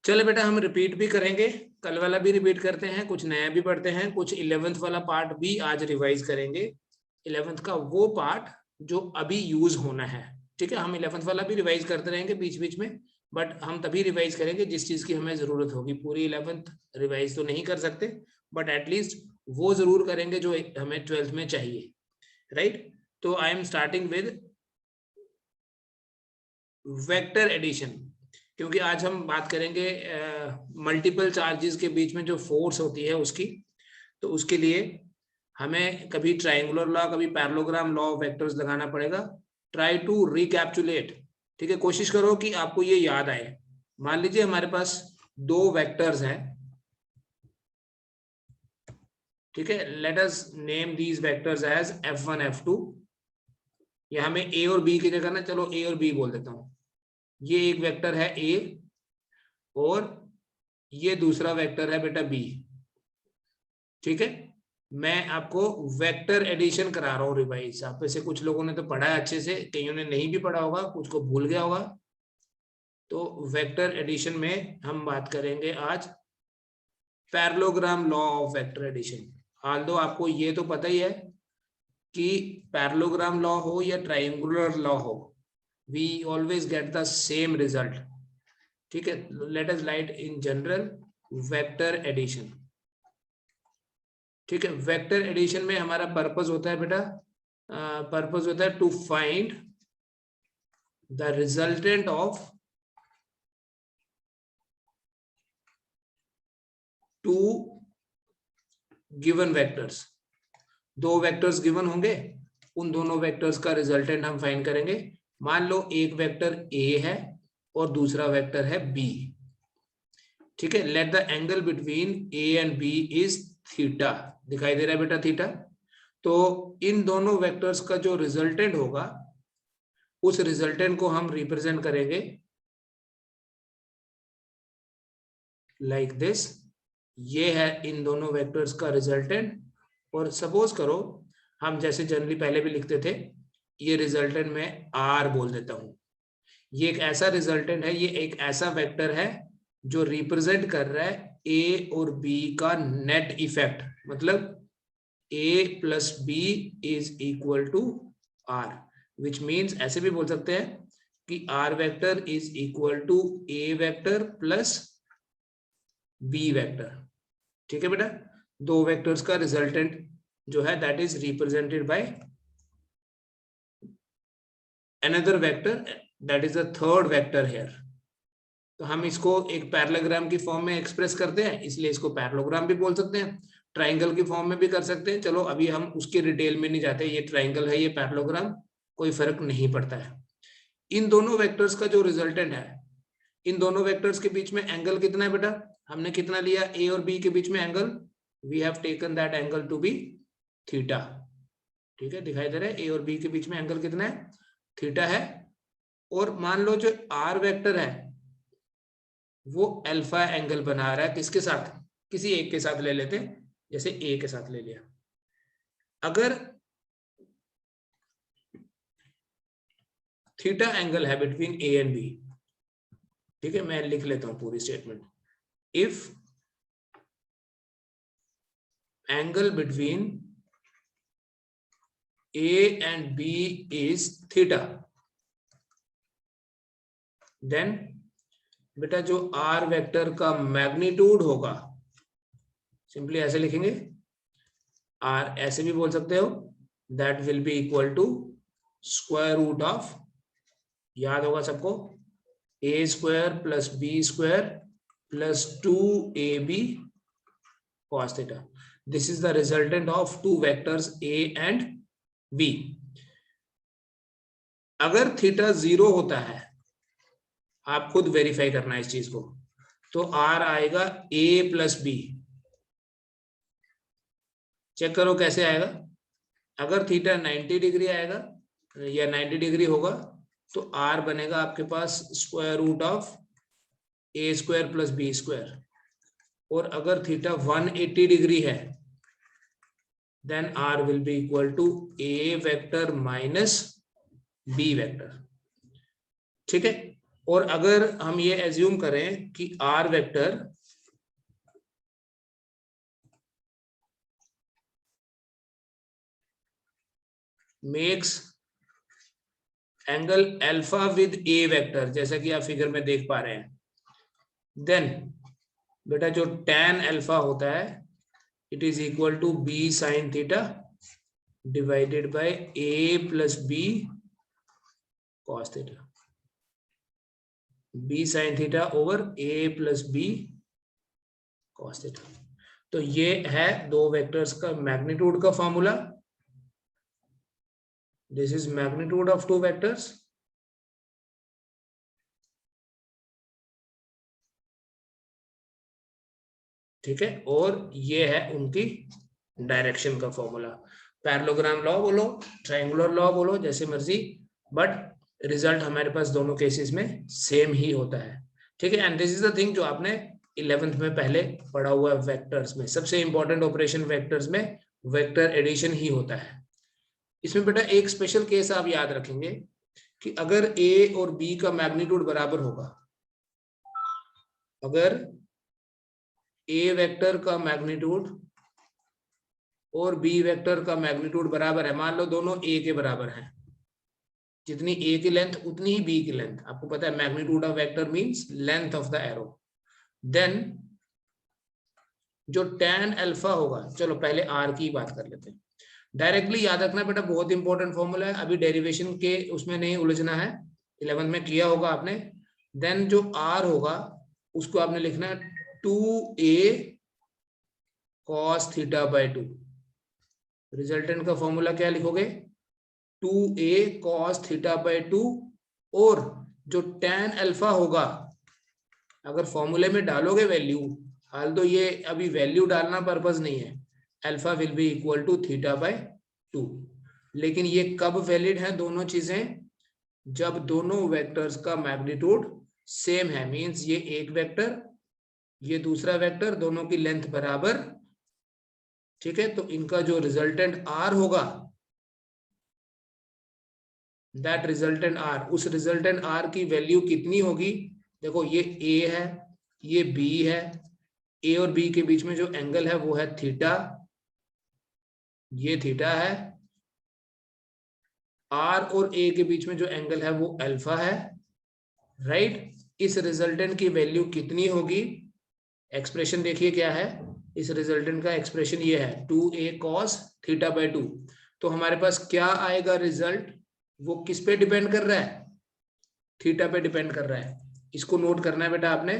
चलो बेटा हम रिपीट भी करेंगे, कल वाला भी रिपीट करते हैं, कुछ नया भी पढ़ते हैं, कुछ 11th वाला पार्ट भी आज रिवाइज करेंगे। 11th का वो पार्ट जो अभी यूज होना है, ठीक है। हम 11th वाला भी रिवाइज करते रहेंगे बीच बीच में, बट हम तभी रिवाइज करेंगे जिस चीज की हमें जरूरत होगी। पूरी 11th रिवाइज तो नहीं कर सकते, बट एटलीस्ट वो जरूर करेंगे जो हमें 12th में चाहिए, राइट। तो I am starting with vector addition, क्योंकि आज हम बात करेंगे मल्टीपल चार्जेस के बीच में जो फोर्स होती है उसकी। तो उसके लिए हमें कभी ट्रायंगुलर लॉ, कभी पैरेललोग्राम लॉ ऑफ वेक्टर्स लगाना पड़ेगा। ट्राई टू रिकैप्चुलेट, ठीक है। कोशिश करो कि आपको ये याद आए। मान लीजिए हमारे पास दो वेक्टर्स हैं, ठीक है। Let us name these vectors as f1 f2। ये हमें a और b की जगह ना, चलो a और b बोल देता हूं। ये एक वेक्टर है a और ये दूसरा वेक्टर है बेटा b, ठीक है। मैं आपको वेक्टर एडिशन करा रहा हूँ रिवाइज। आप में से कुछ लोगों ने तो पढ़ा है अच्छे से, कईयों ने नहीं भी पढ़ा होगा, कुछ को भूल गया होगा। तो वेक्टर एडिशन में हम बात करेंगे आज parallelogram law of vector addition. हाल दो आपको ये तो पता ही है कि पैरेललोग्राम लॉ हो या ट्रायंगुलर लॉ हो, we always get the same result, ठीक है। Let us write in general vector addition, ठीक है। वेक्टर एडिशन में हमारा पर्पस होता है बेटा, पर्पस होता है to find the resultant of two given vectors. दो वेक्टर्स गिवन होंगे, उन दोनों वेक्टर्स का रिजल्टेंट हम फाइंड करेंगे। मान लो एक वेक्टर a है और दूसरा वेक्टर है b, ठीक है। Let the angle between a and b is theta. दिखाई दे रहा है बेटा थीटा। तो इन दोनों वेक्टर्स का जो रिजल्टेंट होगा, उस रिजल्टेंट को हम रिप्रेजेंट करेंगे लाइक दिस। ये है इन दोनों वेक्टर्स का रिजल्टेंट। और सपोज करो हम जैसे जनरली पहले भी लिखते थे, ये रिजल्टेंट में r बोल देता हूं। ये एक ऐसा रिजल्टेंट है, ये एक ऐसा वेक्टर है जो रिप्रेजेंट कर रहा है a और b का नेट इफेक्ट। मतलब a plus b is equal to r, which means ऐसे भी बोल सकते हैं कि r vector is equal to a vector plus b vector, ठीक है बेटा। दो वेक्टर्स का रिजल्टेंट जो है that is represented by another vector, that is the third vector here। तो हम इसको एक पैरेललोग्राम की फॉर्म में एक्सप्रेस करते हैं, इसलिए इसको पैरेललोग्राम भी बोल सकते हैं, ट्राइंगल की फॉर्म में भी कर सकते हैं। चलो अभी हम उसके डिटेल में नहीं जाते, ये ट्राइंगल है, ये पैरेललोग्राम, कोई फर्क नहीं पड़ता है। इन दोनों वेक्टर्स का जो रिजल्टेंट है, इन दोनों वेक्टर्स के बीच में एंगल कितना है बेटा? हमने कितना लिया? ए और बी के बीच में angle, we have taken that angle to be theta, ठीक है। दिखाई दे रहा है ए और बी के बीच में एंगल कितना है? थीटा है। और मान लो जो आर वेक्टर है वो अल्फा एंगल बना रहा है, किसके साथ? किसी एक के साथ ले लेते हैं, जैसे ए के साथ ले लिया। अगर थीटा एंगल है बिटवीन ए एंड बी, ठीक है, मैं लिख लेता हूं पूरी statement. If angle between A and B is theta, then बेटा जो आर वेक्टर का मैग्नीट्यूड होगा, सिंपली ऐसे लिखेंगे, आर ऐसे भी बोल सकते हो, that will be equal to square root of, याद होगा सबको, A square plus B square plus 2ab cos theta। This is the resultant of two vectors a and b। अगर थीटा 0 होता है, आप खुद वेरीफाई करना है इस चीज को, तो r आएगा a प्लस बी। चेक करो कैसे आएगा। अगर थीटा 90 डिग्री आएगा या 90 डिग्री होगा, तो r बनेगा आपके पास square root of A square plus B square. और अगर थीटा 180 डिग्री है, then r will be equal to a vector minus b vector, ठीक है। और अगर हम ये एज्यूम करें कि R vector makes angle alpha with A vector, जैसा कि आप फिगर में देख पा रहे हैं, देन बेटा जो tan अल्फा होता है it is equal to b sine theta divided by a plus b cos theta, b sine theta over a plus b cos theta. तो ये है दो वेक्टर्स का मैग्नीट्यूड का formula. This is magnitude of two vectors. ठीक है, और ये है उनकी डायरेक्शन का फॉर्मूला। पैरेललोग्राम लॉ बोलो, ट्रायंगुलर लॉ बोलो, जैसे मर्जी, बट रिजल्ट हमारे पास दोनों केसेस में सेम ही होता है। ठीक है, and this is the thing जो आपने 11th में पहले पढ़ा हुआ है। वेक्टर्स में सबसे इंपॉर्टेंट ऑपरेशन वेक्टर्स में वेक्टर एडिशन ही होता है। इसमें बेटा एक स्पेशल केस आप याद रखेंगे कि अगर ए और बी का मैग्नीट्यूड बराबर होगा, अगर ए वेक्टर का मैग्नीट्यूड और बी वेक्टर का मैग्नीट्यूड बराबर है, मान लो दोनों ए के बराबर हैं, जितनी ए की लेंथ उतनी ही बी की लेंथ, आपको पता है magnitude of vector means length of the arrow, then जो tan अल्फा होगा, चलो पहले आर की बात कर लेते हैं। डायरेक्टली याद रखना बेटा, बहुत इंपॉर्टेंट फॉर्मूला है, अभी डेरिवेशन के उसमें नहीं उलझना है, 11th में किया होगा आपने। देन जो आर होगा उसको आपने लिखना है 2a cos theta by 2। Resultant का फॉर्मूला क्या लिखोगे, 2a cos थीटा बाय 2, और जो tan अल्फा होगा अगर फॉर्मूले में डालोगे वैल्यू, हाल तो ये अभी वैल्यू डालना पर्पस नहीं है, alpha will be equal to theta by 2। लेकिन ये कब वैलिड है दोनों चीजें, जब दोनों वेक्टर्स का मैग्नीट्यूड सेम है, मींस ये एक वेक्टर ये दूसरा वेक्टर, दोनों की लेंथ बराबर। ठीक है, तो इनका जो रिजल्टेंट आर होगा, दैट रिजल्टेंट आर, उस रिजल्टेंट आर की वैल्यू कितनी होगी, देखो ये ए है ये बी है, ए और बी के बीच में जो एंगल है वो है थीटा, ये थीटा है, आर और ए के बीच में जो एंगल है वो अल्फा है, राइट। इस रिजल्टेंट की वैल्यू कितनी होगी, एक्सप्रेशन देखिए क्या है, इस रिजल्टेंट का एक्सप्रेशन ये है 2a cos थीटा बाय 2। तो हमारे पास क्या आएगा रिजल्ट, वो किस पे डिपेंड कर रहा है, थीटा पे डिपेंड कर रहा है, इसको नोट करना है बेटा आपने।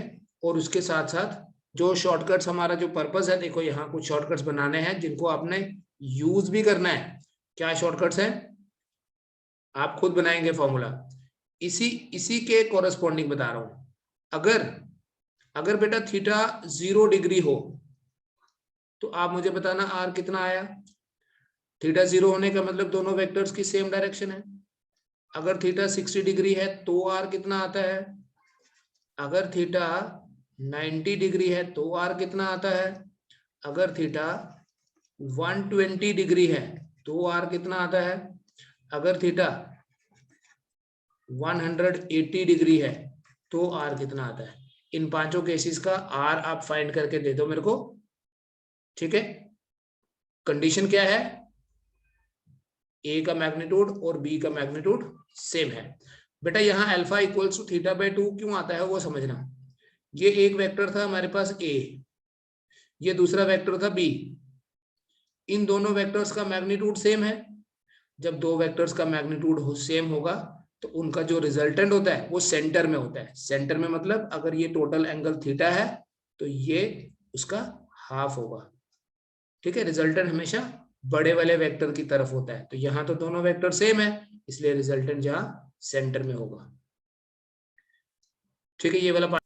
और उसके साथ साथ जो शॉर्टकट्स, हमारा जो पर्पस है, देखो यहाँ कुछ शॉर्टकट्स बनाने हैं जिनको आपने यूज भी करना है। क्या शॉर्टकट्स हैं, आप खुद बनाएंगे फॉर्मूला, इसी इसी के कोरस्पॉन्डिंग बता रहा हूं। अगर बेटा थीटा 0 डिग्री हो तो आप मुझे बताना आर कितना आया। थीटा 0 होने का मतलब दोनों वेक्टर्स की सेम डायरेक्शन है। अगर थीटा 60 डिग्री है तो आर कितना आता है, अगर थीटा 90 डिग्री है तो आर कितना आता है, अगर थीटा 120 डिग्री है तो आर कितना आता है, अगर थीटा 180 डिग्री है तो आर कितना आता है। इन पांचों केसेस का आर आप फाइंड करके दे दो मेरे को। ठीक है, कंडीशन क्या है, ए का मैग्नीट्यूड और बी का मैग्नीट्यूड सेम है। बेटा यहाँ alpha equals to theta by 2 क्यों आता है वो समझना। ये एक वेक्टर था हमारे पास ए, ये दूसरा वेक्टर था बी, इन दोनों वेक्टर्स का मैग्नीट्यूड सेम है। जब दो वेक्टर्स का मैग्नीट्यूड सेम होगा तो उनका जो रिजल्टेंट होता है वो सेंटर में होता है। सेंटर में मतलब अगर ये टोटल एंगल थीटा है तो ये उसका हाफ होगा। ठीक है, रिजल्टेंट हमेशा बड़े वाले वेक्टर की तरफ होता है, तो यहाँ तो दोनों वेक्टर सेम है इसलिए रिजल्टेंट जहाँ सेंटर में होगा। ठीक है, ये वाला पार्ट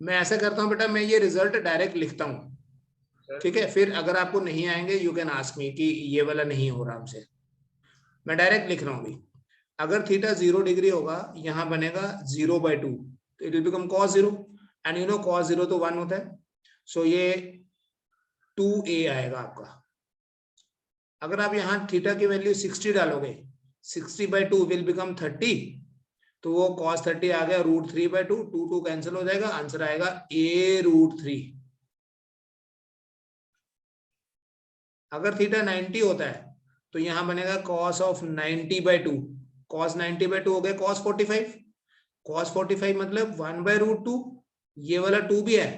मैं ऐसा करता हूँ बेटा, मैं ये रिजल्ट डायरेक्ट लिखता हूँ। ठीक है, फिर अगर आपको नहीं आएंगे यू कैन आस्क मी कि ये वाला नहीं हो रहा हमसे, मैं डायरेक्ट लिख रहा हूँ अभी। अगर थीटा 0 डिग्री होगा, यहाँ बनेगा 0 बाय 2, तो it will become cos 0, and you know cos 0 तो 1 होता है, सो ये 2a आएगा आपका। अगर आप यहाँ थीटा की वैल्यू 60 डालोगे, 60 बाय 2 विल बिकम 30, तो वो cos 30 आ गया √3/2, 2 कैंसिल हो जाएगा, आंसर आएगा a√3। अगर थीटा 90 होता है तो यहां बनेगा cos ऑफ 90/2, cos 90/2 हो गया cos 45, cos 45 मतलब 1/√2, ये वाला 2 भी है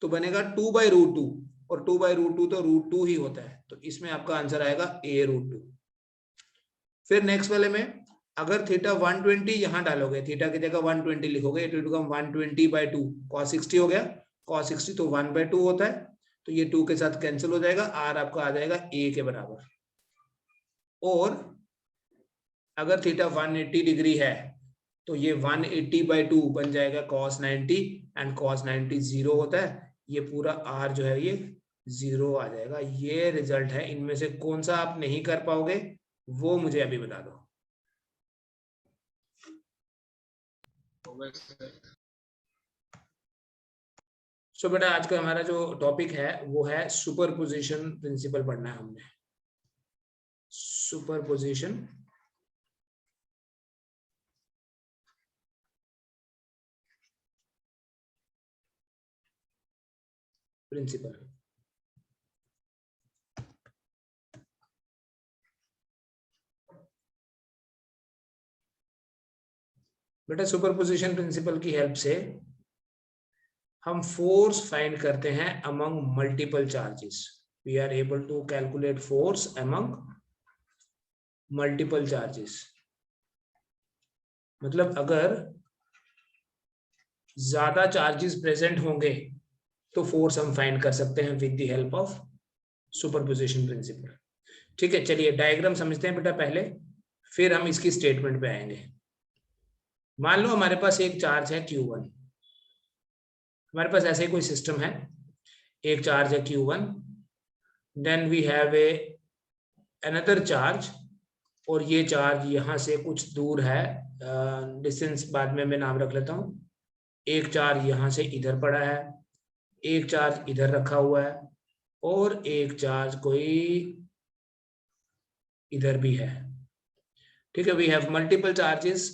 तो बनेगा 2/√2, और 2/√2 तो √2 ही होता है, तो इसमें आपका आंसर आएगा a√2। फिर नेक्स्ट वाले में अगर थीटा 120 यहां डालोगे, थीटा की जगह 120 लिखोगे, इट विल बिकम 120/2, cos 60 हो गया, cos 60 तो 1/2 होता है, तो ये 2 के साथ कैंसिल हो जाएगा, r आपका आ जाएगा a के बराबर। और अगर थीटा 180 डिग्री है तो ये 180/2 बन जाएगा cos 90, एंड cos 90 0 होता है, ये पूरा r जो है ये 0 आ जाएगा। ये रिजल्ट है, इनमें से कौन सा आप नहीं कर पाओगे वो मुझे अभी बता दो। सो बेटा आज का हमारा जो टॉपिक है वो है सुपरपोजिशन प्रिंसिपल पढ़ना है हमने। Superposition principle. बेटा सुपरपोजिशन प्रिंसिपल की हेल्प से हम फोर्स फाइंड करते हैं among multiple charges. We are able to calculate force among multiple charges. मतलब अगर ज्यादा चार्जेस प्रेजेंट होंगे तो फोर्स हम फाइंड कर सकते हैं with the help of superposition principle. ठीक है, चलिए डायग्राम समझते हैं बेटा पहले, फिर हम इसकी स्टेटमेंट पे आएंगे। मान लो हमारे पास एक चार्ज है Q1, हमारे पास ऐसे ही कोई सिस्टम है, एक चार्ज है Q1, then we have a another charge, और ये चार्ज यहां से कुछ दूर है, डिस्टेंस बाद में मैं नाम रख लेता हूं। एक चार्ज यहां से इधर पड़ा है, एक चार्ज इधर रखा हुआ है, और एक चार्ज कोई इधर भी है। ठीक है, we have multiple charges,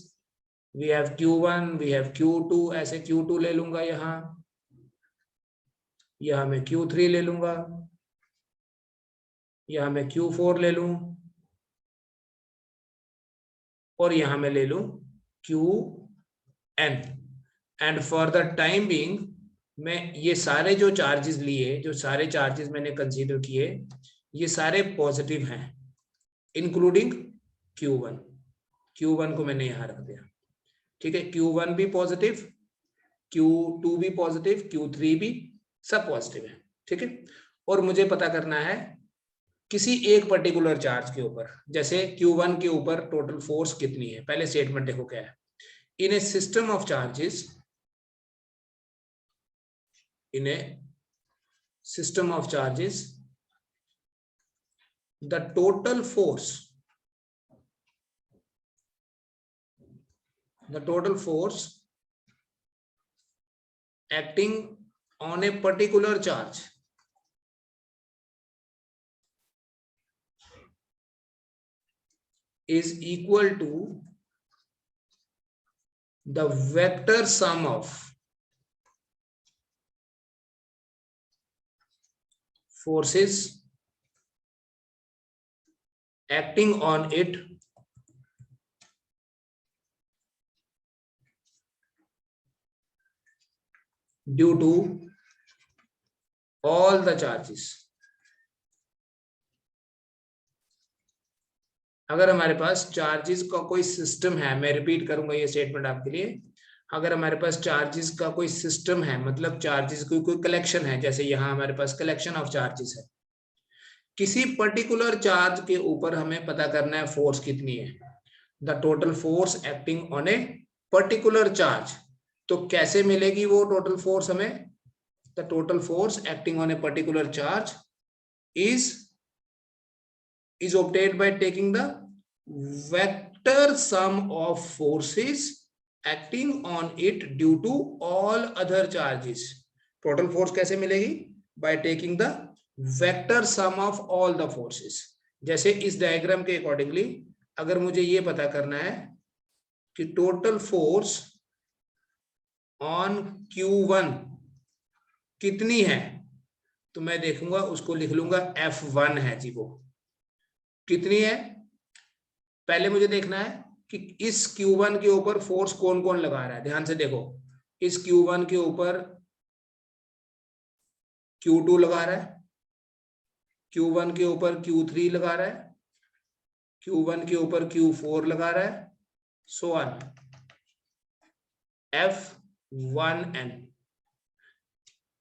we have Q1, we have Q2, ऐसे Q2 ले लूंगा, यहां मैं Q3 ले लूंगा, यहां मैं Q4 ले लूं, और यहां मैं ले लूं Qn। And for the time being मैं ये सारे जो चार्जेस लिए, जो सारे चार्जेस मैंने कंसीडर किए, ये सारे पॉजिटिव हैं, इंक्लूडिंग Q1। Q1 को मैंने यहां रख दिया। ठीक है, Q1 भी पॉजिटिव, Q2 भी पॉजिटिव, Q3 भी, सब पॉजिटिव है। ठीक है, और मुझे पता करना है किसी एक पर्टिकुलर चार्ज के ऊपर, जैसे Q1 के ऊपर टोटल फोर्स कितनी है। पहले स्टेटमेंट देखो क्या है, in a system of charges, in a system of charges the total force acting on a particular charge is equal to the vector sum of forces acting on it due to all the charges। अगर हमारे पास charges का कोई system है, मैं repeat करूंगा ये statement आपके लिए, अगर हमारे पास चार्जेस का कोई सिस्टम है, मतलब चार्जेस की कोई कलेक्शन है, जैसे यहां हमारे पास कलेक्शन ऑफ चार्जेस है, किसी पर्टिकुलर चार्ज के ऊपर हमें पता करना है फोर्स कितनी है, the total force acting on a particular charge. तो कैसे मिलेगी वो टोटल फोर्स हमें, the total force acting on a particular charge is obtained by taking the vector sum of forces acting on it due to all other charges। total force कैसे मिलेगी, by taking the vector sum of all the forces। जैसे इस diagram के accordingly अगर मुझे ये पता करना है कि टोटल फोर्स ऑन Q1 कितनी है, तो मैं देखूंगा उसको लिख लूंगा F1 है जी। वो कितनी है, पहले मुझे देखना है कि इस Q1 के ऊपर फोर्स कौन कौन लगा रहा है। ध्यान से देखो, इस Q1 के ऊपर Q2 लगा रहा है, Q1 के ऊपर Q3 लगा रहा है, Q1 के ऊपर Q4 लगा रहा है, सो ऑन F1N।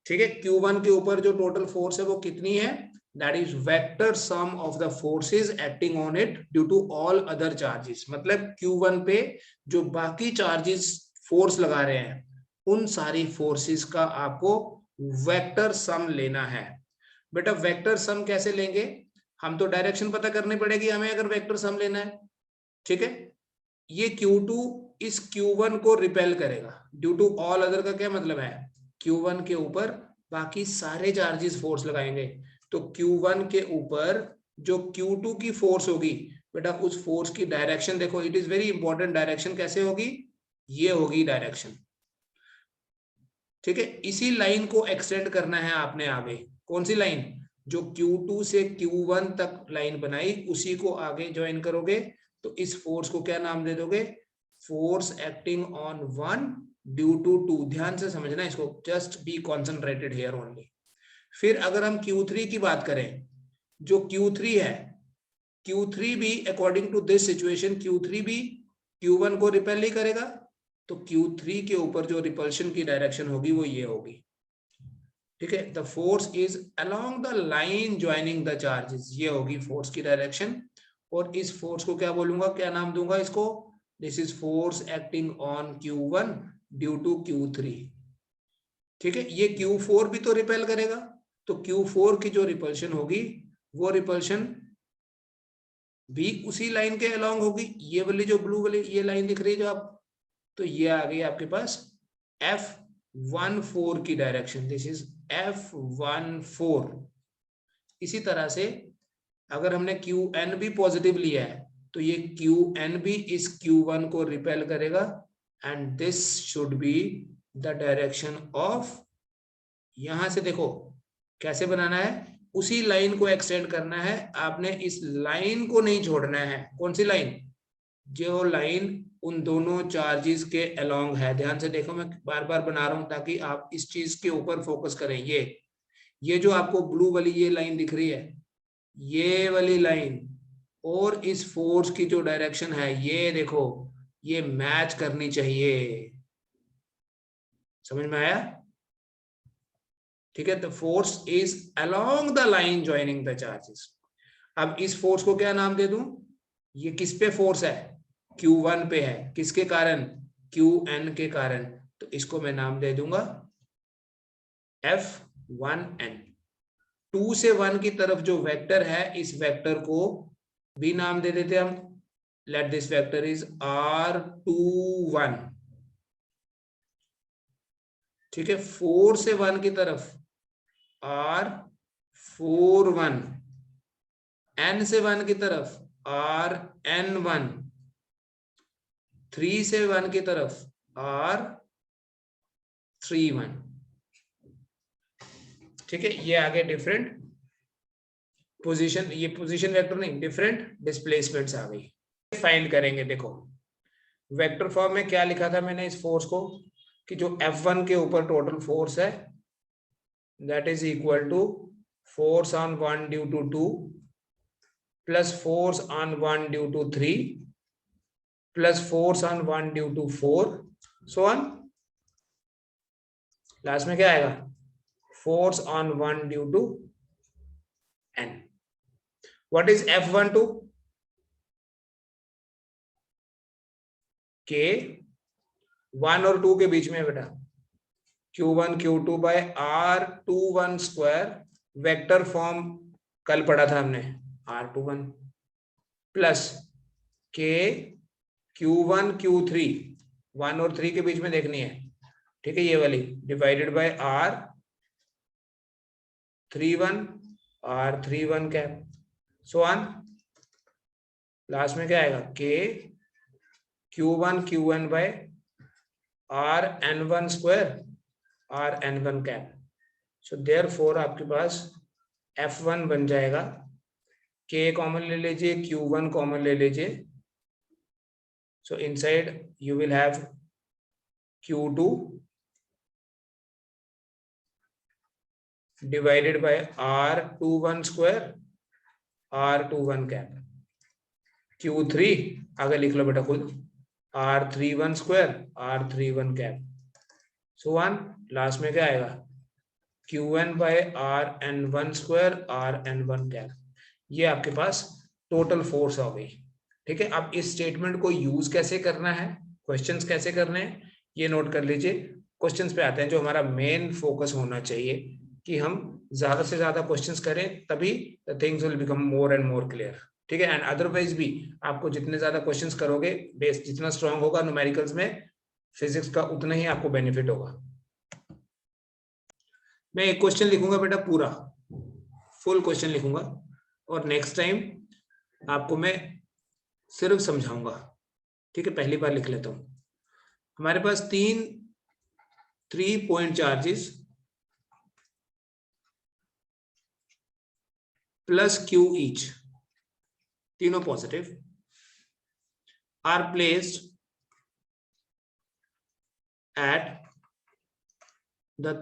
ठीक है, Q1 के ऊपर जो टोटल फोर्स है वो कितनी है, that is vector sum of the forces acting on it due to all other charges. मतलब Q1 पे जो बाकी चार्जेस फोर्स लगा रहे हैं उन सारी फोर्सेस का आपको वेक्टर सम लेना है। बेटा वेक्टर सम कैसे लेंगे, हम तो डायरेक्शन पता करनी पड़ेगी हमें अगर वेक्टर सम लेना है। ठीक है, ये Q2 इस Q1 को रिपेल करेगा ड्यू टू ऑल अदर का क्या मतलब है, Q1 के ऊपर बाकी सारे चार्जेस फोर्स लगाएंगे, तो Q1 के ऊपर जो Q2 की फोर्स होगी बेटा उस फोर्स की डायरेक्शन देखो, it is very important, direction कैसे होगी, ये होगी डायरेक्शन। ठीक है, इसी लाइन को एक्सटेंड करना है आपने आगे। कौन सी लाइन, जो Q2 से Q1 तक लाइन बनाई उसी को आगे ज्वाइन करोगे, तो इस फोर्स को क्या नाम दे दोगे, force acting on one due to two. ध्यान से समझना इसको, just be concentrated here only. फिर अगर हम Q3 की बात करें, जो Q3 है, Q3 भी according to this situation Q3 भी Q1 को रिपेल ही करेगा, तो Q3 के ऊपर जो रिपल्शन की डायरेक्शन होगी वो ये होगी। ठीक है, the force is along the line joining the charges, ये होगी फोर्स की डायरेक्शन। और इस फोर्स को क्या बोलूंगा, क्या नाम दूंगा इसको, this is force acting on Q1 due to Q3। ठीक है, ये Q4 भी तो रिपेल करेगा, तो Q4 की जो रिपल्शन होगी वो रिपल्शन भी उसी लाइन के अलोंग होगी। ये वाली जो ब्लू वाली ये लाइन दिख रही है जो आप, तो ये आ गई आपके पास F14 की डायरेक्शन, दिस इज F14। इसी तरह से अगर हमने Qn भी पॉजिटिव लिया है तो ये Qn भी इस Q1 को रिपेल करेगा, and this should be the direction of, यहां से देखो कैसे बनाना है, उसी लाइन को एक्सटेंड करना है आपने, इस लाइन को नहीं छोड़ना है। कौन सी लाइन, जो लाइन उन दोनों चार्जेस के अलोंग है। ध्यान से देखो, मैं बार बार बना रहा हूं ताकि आप इस चीज के ऊपर फोकस करें। ये जो आपको ब्लू वाली ये लाइन दिख रही है, ये वाली लाइन और इस फोर्स की जो डायरेक्शन है ये देखो, ये मैच करनी चाहिए। समझ में आया, ठीक है, the force is along the line joining the charges. अब इस फोर्स को क्या नाम दे दूं, ये किस पे फोर्स है, Q1 पे है, किसके कारण, Qn के कारण, तो इसको मैं नाम दे दूंगा F1N। 2 से 1 की तरफ जो वेक्टर है इस वेक्टर को भी नाम दे देते हम, let this vector is R21। ठीक है, 4 से 1 की तरफ R41, N से 1 की तरफ RN1, 3 से 1 की तरफ R31। ठीक है, ये आगे डिफरेंट पोजीशन, ये पोजीशन वेक्टर नहीं, डिफरेंट डिस्प्लेसमेंट्स आ गई। फाइंड करेंगे, देखो वेक्टर फॉर्म में क्या लिखा था मैंने इस फोर्स को, कि जो F1 के ऊपर टोटल फोर्स है that is equal to force on 1 due to 2 plus force on 1 due to 3 plus force on 1 due to 4, so on, last में क्या आएगा, force on 1 due to n। What is F12, के 1 और 2 के बीच में बेटा Q1 Q2 bye R21 square, vector form कल पढ़ा था हमने, R21 प्लस के Q1 Q3, 1 और 3 के बीच में देखनी है। ठीक है, ये वाली divided by R31 cap, so on, last में क्या आएगा, के Q1 Qn by Rn1 square Rn1 cap. So therefore आपके पास F1 बन जाएगा, K कॉमन ले लीजिए, Q1 कॉमन ले लीजिए। सो inside you will have Q2 divided by R21 square R21 cap. Q3 आगे लिख लो बेटा खुद, R31 square R31 cap. So one last में क्या आएगा, Qn bye Rn1 square Rn1 cap. ये आपके पास टोटल फोर्स हो गई। ठीक है, अब इस स्टेटमेंट को यूज कैसे करना है, क्वेश्चंस कैसे करने हैं, ये नोट कर लीजिए। क्वेश्चंस पे आते हैं, जो हमारा मेन फोकस होना चाहिए कि हम ज्यादा से ज्यादा क्वेश्चंस करें, तभी the things will become more and more clear. ठीक है, एंड अदरवाइज भी आपको जितने ज्यादा क्वेश्चंस करोगे, बेस जितना स्ट्रांग होगा न्यूमेरिकल्स में, फिजिक्स का उतना ही आपको बेनिफिट होगा। मैं एक क्वेश्चन लिखूंगा बेटा, पूरा फुल क्वेश्चन लिखूंगा, और नेक्स्ट टाइम आपको मैं सिर्फ समझाऊंगा। ठीक है, पहली बार लिख लेता हूं। हमारे पास 3 point charges plus Q each, तीनों positive, are placed at the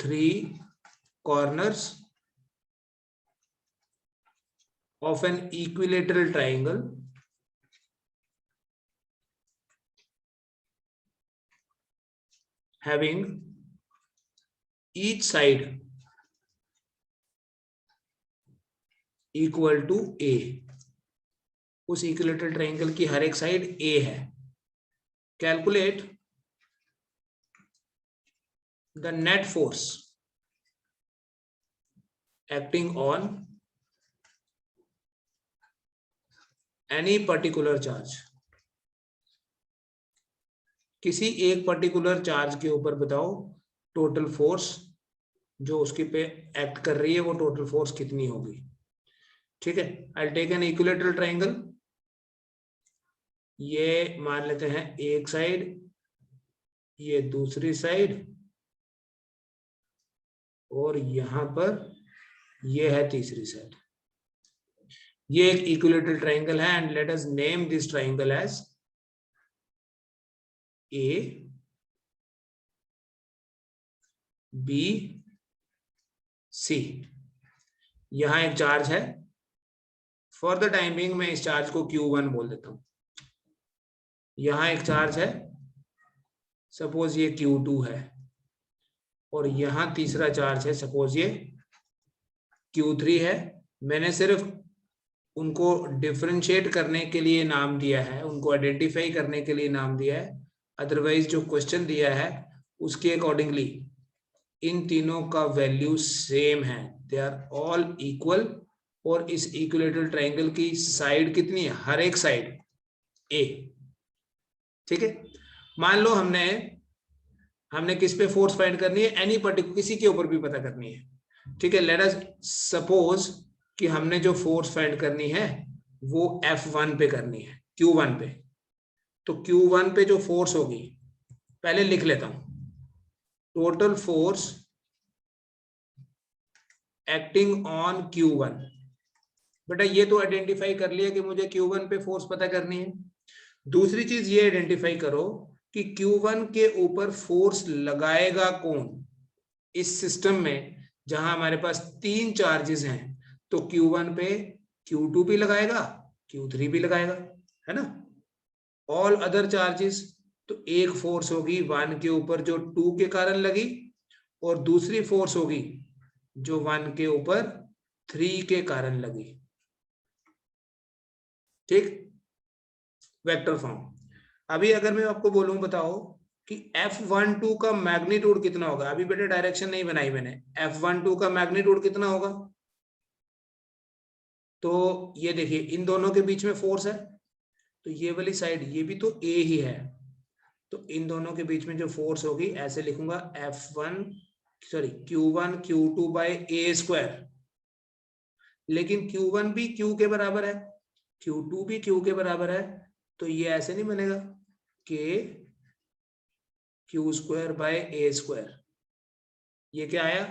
three corners of an equilateral triangle having each side equal to A। उस इक्विलेटरल ट्रायंगल की हर एक साइड A है। Calculate the net force acting on any particular charge. किसी एक particular charge के ऊपर बताओ total force जो उसके पे एक्ट कर रही है, वो टोटल फोर्स कितनी होगी। ठीक है, I take an equilateral triangle, ये मान लेते हैं एक साइड, ये दूसरी साइड, और यहां पर ये है तीसरी साइड। ये एक इक्विलेटरल ट्रायंगल है, and let us name this triangle as A B C। यहां एक चार्ज है, फॉर द टाइम बिंग मैं इस चार्ज को Q1 बोल देता हूं। यहां एक चार्ज है, सपोज ये Q2 है, और यहां तीसरा चार्ज है, सपोज ये Q3 है। मैंने सिर्फ उनको डिफरेंशिएट करने के लिए नाम दिया है, उनको आइडेंटिफाई करने के लिए नाम दिया है, अदरवाइज जो क्वेश्चन दिया है उसके अकॉर्डिंगली इन तीनों का वैल्यू सेम है, दे आर ऑल इक्वल। और इस इक्विलेटरल ट्रायंगल की साइड कितनी है, हर एक साइड A। ठीक है, मान लो हमने किस पे फोर्स फाइंड करनी है, एनी पर्टिकुलर, किसी के ऊपर भी पता करनी है। ठीक है, लेट अस सपोज कि हमने जो फोर्स फाइंड करनी है वो F1 पे करनी है, Q1 पे। तो Q1 पे जो फोर्स होगी, पहले लिख लेता हूं, total force acting on Q1। बेटा ये तो आइडेंटिफाई कर लिया कि मुझे Q1 पे फोर्स पता करनी है। दूसरी चीज ये आइडेंटिफाई करो कि Q1 के ऊपर फोर्स लगाएगा कौन। इस सिस्टम में जहां हमारे पास 3 चार्जेस हैं, तो Q1 पे Q2 भी लगाएगा, Q3 भी लगाएगा, है ना। ऑल अदर चार्जेस, तो एक फोर्स होगी 1 के ऊपर जो 2 के कारण लगी, और दूसरी फोर्स होगी जो 1 के ऊपर 3 के कारण लगी। ठीक, वेक्टर फॉर्म। अभी अगर मैं आपको बोलूं, बताओ कि F12 का मैग्नीट्यूड कितना होगा। अभी बेटे डायरेक्शन नहीं बनाई मैंने, F12 का मैग्नीट्यूड कितना होगा। तो ये देखिए, इन दोनों के बीच में फोर्स है, तो ये वाली साइड, ये भी तो A ही है, तो इन दोनों के बीच में जो फोर्स होगी, ऐसे लिखूंगा Q1 Q2 bye A square. लेकिन Q1 भी Q के बराबर है, Q2 भी Q के बराबर है, तो ये ऐसे नहीं बनेगा कि Q square by A square. ये क्या आया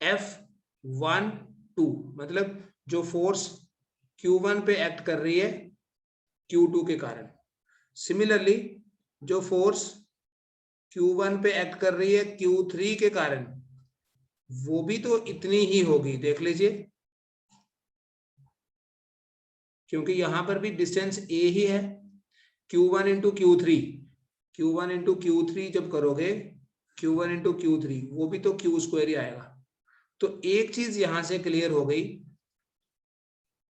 F12, मतलब जो फोर्स Q1 पे एक्ट कर रही है Q2 के कारण, सिमिलरली जो फोर्स Q1 पे एक्ट कर रही है Q3 के कारण, वो भी तो इतनी ही होगी, देख लीजिए, क्योंकि यहां पर भी डिस्टेंस A ही है। Q1 into Q3, Q1 into Q3 जब करोगे, Q1 इंटू Q3, वो भी तो Q स्क्वायर ही आएगा। तो एक चीज यहां से क्लियर हो गई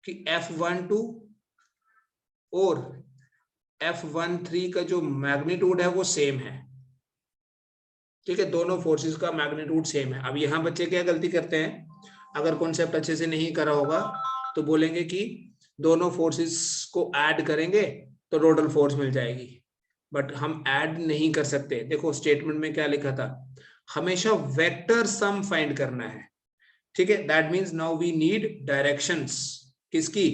कि F12 और F13 का जो मैग्नीट्यूड है वो सेम है। ठीक है, दोनों फोर्सेस का मैग्नीट्यूड सेम है। अब यहाँ बच्चे क्या गलती करते हैं, अगर कॉन्सेप्ट अच्छे से नहीं करा होगा तो बोलेंगे कि दोनों फोर्सेस को ऐड करेंगे तो टोटल फोर्स मिल जाएगी, बट हम ऐड नहीं कर सकते। देखो स्टेटमेंट में क्या लिखा था, हमेशा वेक्टर सम फाइंड करना है। ठीक है, that means now we need directions, किसकी,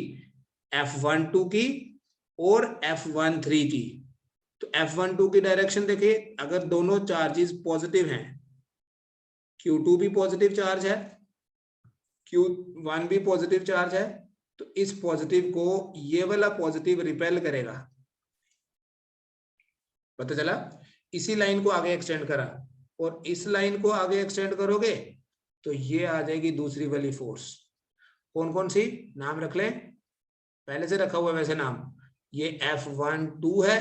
F12 की और F13 की। तो F12 की डायरेक्शन देखिए, अगर दोनों चार्जेस पॉजिटिव हैं, Q2 भी पॉजिटिव चार्ज है, Q1 भी पॉजिटिव चार्ज है, तो इस पॉजिटिव को ये वाला पॉजिटिव रिपेल करेगा। पता चला, इसी लाइन को आगे एक्सटेंड करा और इस लाइन को आगे एक्सटेंड करोगे तो ये आ जाएगी दूसरी वाली फोर्स। कौन कौन सी, नाम रख लें, पहले से रखा हुआ है वैसे नाम, ये F12 है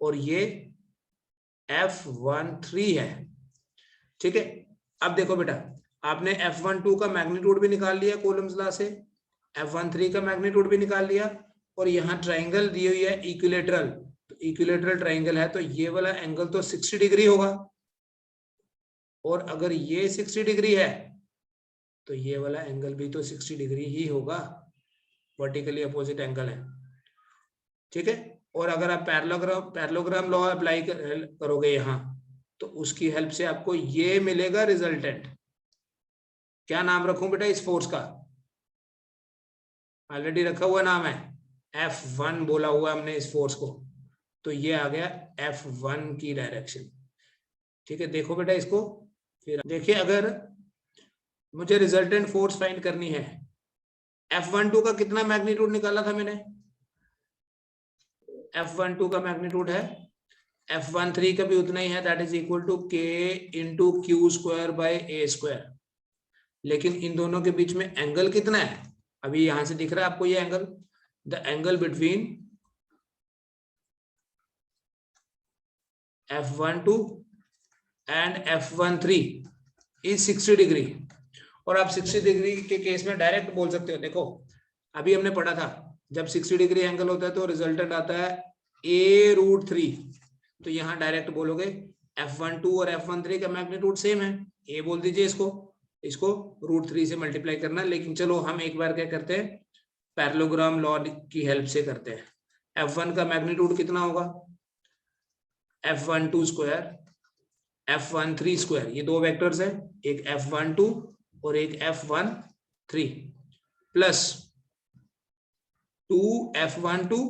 और ये F13 है। ठीक है, अब देखो बेटा, आपने F12 का मैग्नीट्यूड भी निकाल लिया कॉलम्स लॉ से, F13 का मैग्नीट्यूड भी निकाल लिया, और यहाँ ट्राइंगल दी हुई है इक्विलेटरल, तो इक्विलेटरल ट्राइंगल है तो ये वाला एंगल तो 60 डिग्री होगा, और अगर ये 60 डिग्री है तो ये वाला एंगल भी तो 60 डिग्री ही होगा, वर्टिकली अपोजिट एंगल है। ठीक है, और अगर आप पैरेललोग्राम लॉ अप्लाई करोगे यहाँ, तो उसकी हेल्प से आपको ये मिलेगा रिजल्टेंट। क्या नाम रखूं बेटा इस फोर्स का, ऑलरेडी रखा हुआ नाम है, F1 बोला हुआ हमने इस फोर्स को, तो ये आ गया F1 की डायरेक्शन। ठीक है, देखो बेटा इसको, फिर देखिए, अगर मुझे रिजल्टेंट फोर्स फाइंड करनी है, F12 का कितना मैग्नीट्यूड निकाला था मैंने, F12 का मैग्नीट्यूड है, F13 का भी उतना ही है, that is equal to K into Q square by A square. लेकिन इन दोनों के बीच में एंगल कितना है, अभी यहां से दिख रहा है आपको ये angle, the angle between F12 and F13 is 60 degree. और आप 60 डिग्री के केस में डायरेक्ट बोल सकते हो, देखो अभी हमने पढ़ा था, जब 60 डिग्री एंगल होता है तो रिजल्टेंट आता है A√3, तो यहाँ डायरेक्ट बोलोगे F12 और F13 का मैग्नीट्यूड सेम है, A बोल दीजिए, इसको √3 से मल्टीप्लाई करना। लेकिन चलो हम एक बार क्या करते हैं, पैरेललोग्राम लॉ की हेल्प से करते हैं। F1 का मैग्नीट्यूड कितना होगा, F12 स्क्वायर F13 स्क्वायर, ये दो वेक्टर्स हैं, एक F12 और एक F13, plus 2F12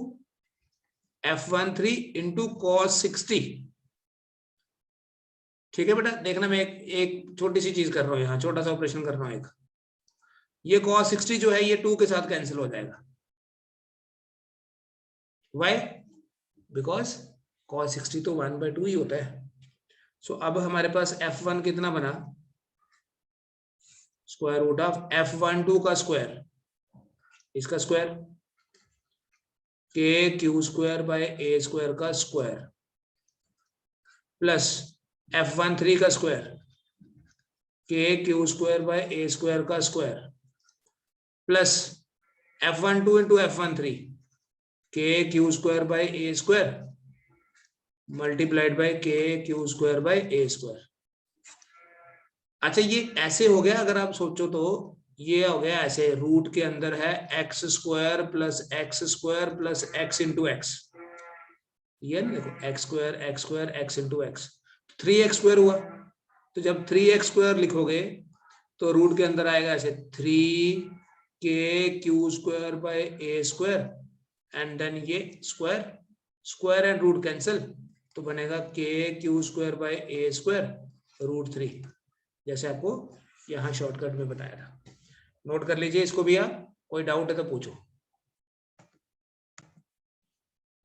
F13 into cos 60। ठीक है बेटा, देखना मैं एक छोटी सी चीज कर रहा हूँ यहाँ, छोटा सा ऑपरेशन कर रहा हूँ एक, ये cos 60 जो है ये 2 के साथ कैंसिल हो जाएगा। वाई, बिकॉज cos 60 तो 1/2 ही होता है। सो अब हमारे पास F1 कितना बना, स्क्वायर रूट ऑफ F12 का स्क्वायर, इसका square KQ square by A square का स्क्वायर, प्लस F13 का square KQ square by A square का square, plus F12 into F13 KQ square by A square multiplied by KQ square by A square. अच्छा, ये ऐसे हो गया, अगर आप सोचो तो ये हो गया ऐसे, रूट के अंदर है x square plus x into x, ये ना देखो x square x into x, 3x square हुआ। तो जब 3x स्क्वायर लिखोगे तो रूट के अंदर आएगा ऐसे 3 K Q square by A square and then ये square, square and root cancel, तो बनेगा K Q square by A square root 3, जैसे आपको यहाँ शॉर्टकट में बताया था। नोट कर लीजिए इसको भी आप, कोई डाउट है तो पूछो।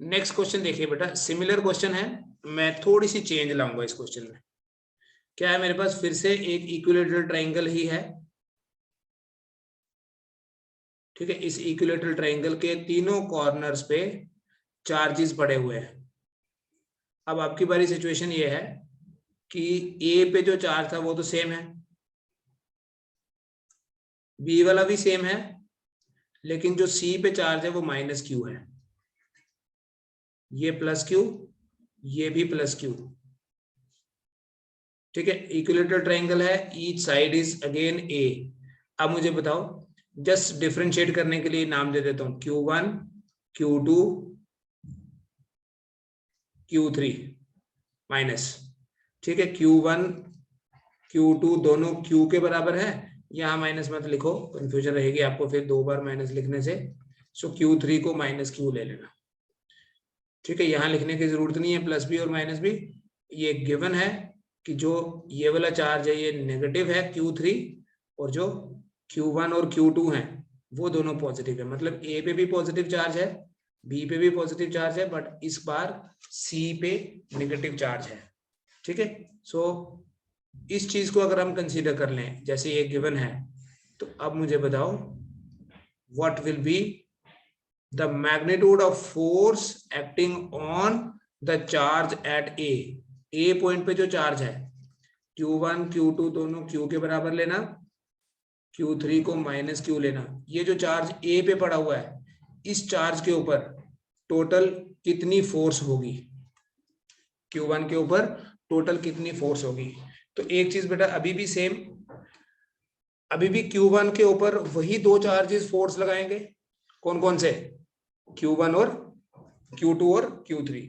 नेक्स्ट क्वेश्चन देखिए बेटा, सिमिलर क्वेश्चन है, मैं थोड़ी सी चेंज लाऊंगा इस क्वेश्चन में। क्या है मेरे पास, फिर से एक इक्विलेटरल ट्राइंगल ही है, ठीक है। इस इक्विलेटरल ट्राइंगल के तीनों कॉर्नर्स पे चार्जेस पड़े हुए हैं। अब आपकी बारी सिचुएशन ये है कि ए पे जो चार्ज था वो तो सेम है, बी वाला भी सेम है, लेकिन जो सी पे चार्ज है वो माइनस क्यू है, ये प्लस क्यू, ये भी प्लस क्यू, ठीक है। इक्विलेटरल ट्राइंगल है, ईच साइड इज अगेन ए। अब मुझे बताओ, जस्ट डिफरेंशिएट करने के लिए नाम दे देता हूं, Q1, Q2, Q3 माइनस, ठीक है। Q1 Q2 दोनों Q के बराबर है, यहाँ माइनस मत लिखो, कंफ्यूजन रहेगी आपको फिर 2 बार माइनस लिखने से। सो Q3 को माइनस Q ले लेना, ठीक है। यहाँ लिखने की जरूरत नहीं है प्लस बी और माइनस बी, ये गिवन है कि जो ये वाला चार्ज है ये नेगेटिव है Q3, और जो Q1 और Q2 है वो दोनों पॉजिटिव है, मतलब ए पे भी पॉजिटिव चार्ज है, बी पे भी पॉजिटिव चार्ज है, बट इस बार सी पे नेगेटिव चार्ज है, ठीक है। सो इस चीज को अगर हम कंसीडर कर लें, जैसे ये गिवन है, तो अब मुझे बताओ what will be the magnitude of force acting on the charge at A point पे जो चार्ज है, Q1 Q2 दोनों Q के बराबर लेना, Q3 को माइनस Q लेना। ये जो चार्ज ए पे पड़ा हुआ है, इस चार्ज के ऊपर टोटल कितनी फोर्स होगी, Q1 के ऊपर टोटल कितनी फोर्स होगी। तो एक चीज बेटा अभी भी सेम, अभी भी Q1 के ऊपर वही दो चार्जेस फोर्स लगाएंगे, कौन कौन से, Q1 और Q2 और Q3।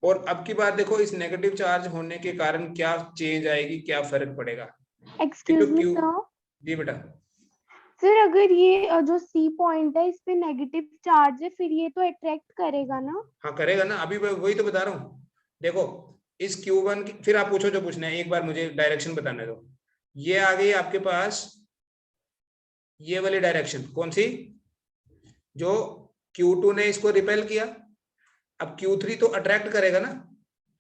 और अब की बात देखो, इस नेगेटिव चार्ज होने के कारण क्या चेंज आएगी, क्या फर्क पड़ेगा। एक्सक्यूज मी सर, जी बेटा। फिर अगर ये जो सी पॉइंट है इस पे नेगेटिव चार्ज है, फिर ये तो अट्रैक्ट करेगा ना। हाँ करेगा ना, अभी वही तो बता रहा हूँ। देखो इस Q1 की, फिर आप पूछो जो पूछना है, एक बार मुझे डायरेक्शन बताने दो। ये आ गई आपके पास ये वाली डायरेक्शन, कौन सी, जो Q2 ने इसको रिपेल किया, अब Q3 तो अट्रैक्ट करेगा ना,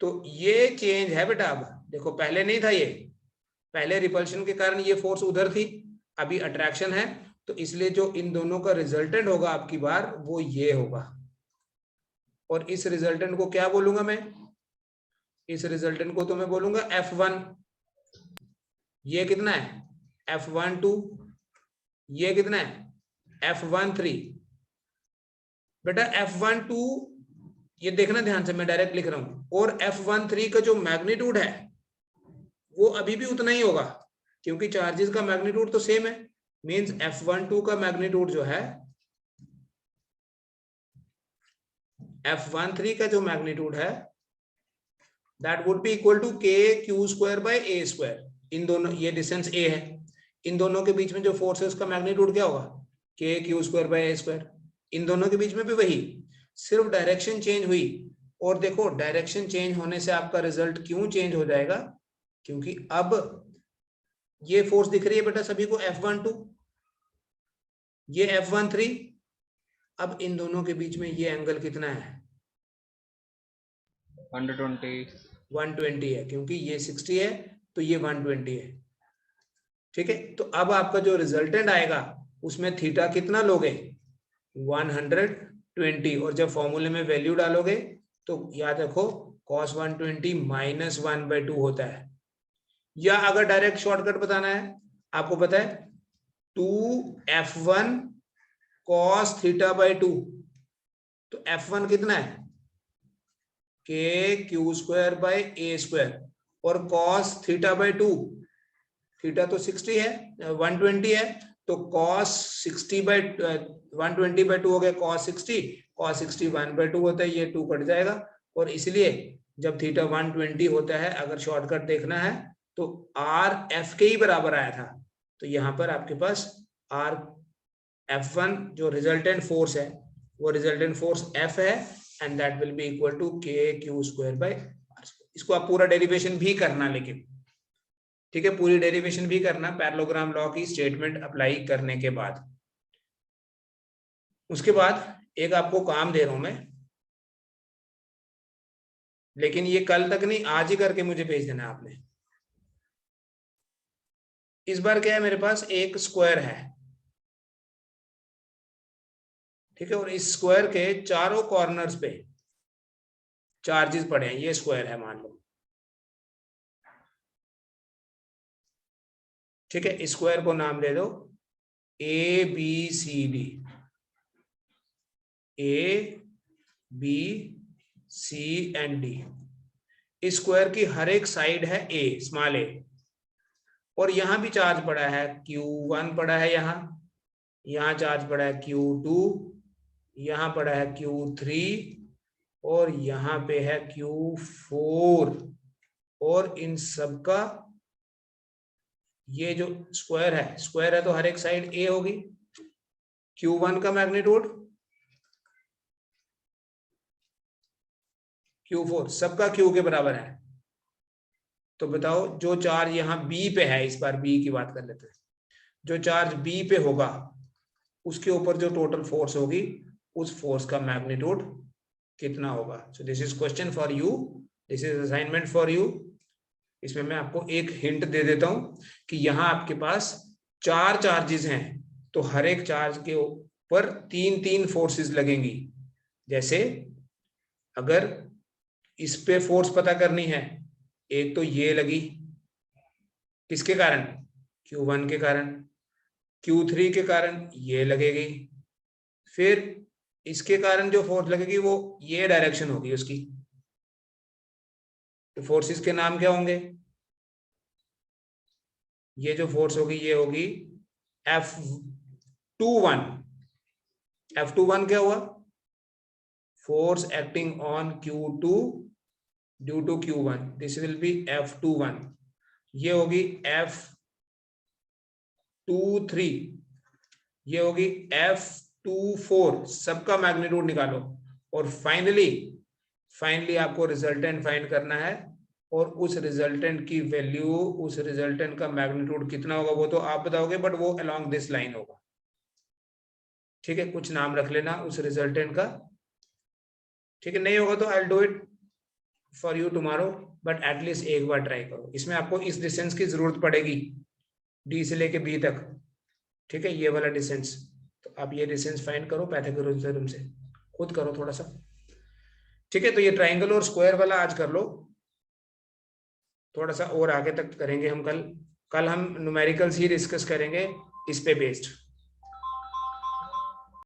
तो ये चेंज है बेटा। अब देखो पहले नहीं था ये, पहले रिपल्शन के कारण ये फोर्स उधर थी, अभी अट्रैक्शन है, तो इसलिए जो इन दोनों का रिजल्टेंट होगा आपकी बार वो ये होगा। और इस रिजल्टेंट को क्या बोलूंगा मैं, इस रिजल्टेंट को तो मैं बोलूंगा F1। ये कितना है F12, ये कितना है F13। बेटा F12 ये देखना ध्यान से, मैं डायरेक्ट लिख रहा हूं, और F13 का जो मैग्नीट्यूड है वो अभी भी उतना ही होगा, क्योंकि चार्जेस का मैग्नीट्यूड तो सेम है। मींस F12 का मैग्नीट्यूड जो है, F13 का जो मैग्नीट्यूड है that would be equal to K Q square by A square. इन दोनों, ये डिस्टेंस ए है, इन दोनों के बीच में जो फोर्स है उसका मैग्नीट्यूड क्या होगा, K Q square by A square. इन दोनों के बीच में भी वही, सिर्फ डायरेक्शन चेंज हुई। और देखो डायरेक्शन चेंज होने से आपका रिजल्ट क्यों चेंज हो जाएगा, क्योंकि अब ये फोर्स दिख रही है बेटा सभी को F12, ये F13, अब इन दोनों के बीच में ये एंगल कितना है 120 है, क्योंकि ये 60 है तो ये 120 है, ठीक है। तो अब आपका जो रिजल्टेंट आएगा उसमें थीटा कितना लोगे 120, और जब फॉर्मूले में वैल्यू डालोगे तो याद रखो cos 120 माइनस 1/2 होता है। या अगर डायरेक्ट शॉर्टकट बताना है, आपको पता है 2f1 cos थीटा बाय 2, तो f1 कितना है के Q square by A square, और cos थीटा बाय 2, थीटा तो 60 है 120 है, तो cos 60 बाय 120 बाय 2 हो गया cos 60 1/2 होता है, ये 2 कट जाएगा। और इसलिए जब थीटा 120 होता है, अगर शॉर्टकट देखना है तो आर एफ के ही बराबर आया था, तो यहाँ पर आपके पास आर F1 जो रिजल्टेंट फोर्स है वो रिजल्टेंट फोर्स F है and that will be equal to KQ² by R। इसको आप पूरा डेरिवेशन भी करना, लेकिन ठीक है, पूरी डेरिवेशन भी करना पैरेललोग्राम लॉ की स्टेटमेंट अप्लाई करने के बाद। उसके बाद एक आपको काम दे रहा हूं मैं, लेकिन ये कल तक नहीं, आज ही करके मुझे भेज देना है आपने। इस बार क्या है, मेरे पास एक स्क्वायर है, ठीक है, और इस स्क्वायर के चारों कॉर्नर्स पे चार्जेस पड़े हैं। ये स्क्वायर है मान लो, ठीक है, स्क्वायर को नाम दे दो ABCD, ABCD। इस स्क्वायर की हर एक साइड है A, स्मॉल a, और यहां भी चार्ज पड़ा है Q1 पड़ा है, यहां चार्ज पड़ा है Q2, यहां पड़ा है Q3 और यहां पे है Q4। और इन सब का ये जो स्क्वायर है तो हर एक साइड A होगी। Q1 का मैग्नीट्यूड, Q4 सबका Q के बराबर है। तो बताओ जो चार्ज यहाँ B पे है, इस बार B की बात कर लेते हैं, जो चार्ज B पे होगा उसके ऊपर जो टोटल फोर्स होगी उस फोर्स का मैग्नीट्यूड कितना होगा। So this is question for you, this is assignment for you. इसमें मैं आपको एक हिंट दे देता हूं कि यहाँ आपके पास 4 चार्जेस हैं, तो हर एक चार्ज के ऊपर 3-3 फोर्सेस लगेंगी। जैसे अगर इस पे फोर्स पता करनी है, एक तो ये लगी, किसके कारण, Q1 के कारण, Q3 के कारण ये लगेगी, फिर इसके कारण जो फोर्स लगेगी वो ये डायरेक्शन होगी उसकी, तो फोर्सेस के नाम क्या होंगे, ये जो फोर्स होगी ये होगी F21। F21 क्या हुआ, force acting on Q2 due to Q1, this will be F21। ये होगी F23, ये होगी F24। सबका मैग्नीट्यूड निकालो और फाइनली आपको रिजल्टेंट फाइंड करना है, और उस रिजल्टेंट की वैल्यू, उस रिजल्टेंट का मैग्नीट्यूड कितना होगा वो तो आप बताओगे, बट वो अलोंग दिस लाइन होगा, ठीक है। कुछ नाम रख लेना उस रिजल्टेंट का, ठीक है। नहीं होगा तो I will do it for you tomorrow, but at least एक बार ट्राई करो। इसमें आपको इस डिस्टेंस की जरूरत पड़ेगी, डी से लेके बी तक, ठीक है, ये वाला डिस्टेंस। तो आप ये डिस्टेंस फाइंड करो पाइथागोरस थ्योरम से, खुद करो थोड़ा सा, ठीक है। तो ये ट्राइंगल और स्क्वायर वाला आज कर लो, थोड़ा सा और आगे तक करेंगे हम कल हम न्यूमेरिकल्स ही डिस्कस करेंगे इस पे बेस्ड।